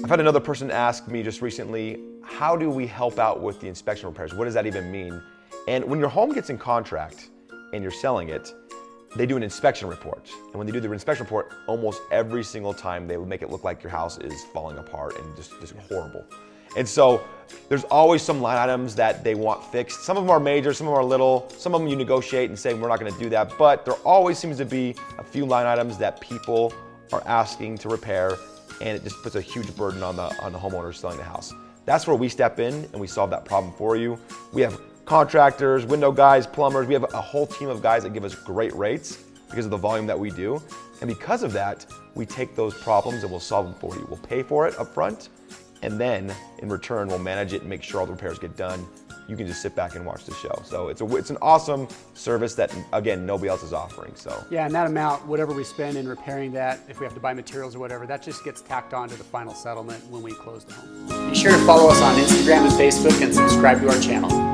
I've had another person ask me just recently, how do we help out with the inspection repairs? What does that even mean? And when your home gets in contract and you're selling it, they do an inspection report. And when they do the inspection report, almost every single time they would make it look like your house is falling apart and just horrible. And so there's always some line items that they want fixed. Some of them are major, some of them are little, some of them you negotiate and say, we're not gonna do that, but there always seems to be a few line items that people are asking to repair, and it just puts a huge burden on the homeowner selling the house. That's where we step in and we solve that problem for you. We have contractors, window guys, plumbers. We have a whole team of guys that give us great rates because of the volume that we do. And because of that, we take those problems and we'll solve them for you. We'll pay for it up front, and then in return, we'll manage it and make sure all the repairs get done. You can just sit back and watch the show. So it's an awesome service that, again, nobody else is offering. So yeah, and that amount, whatever we spend in repairing that, if we have to buy materials or whatever, that just gets tacked on to the final settlement when we close the home. Be sure to follow us on Instagram and Facebook and subscribe to our channel.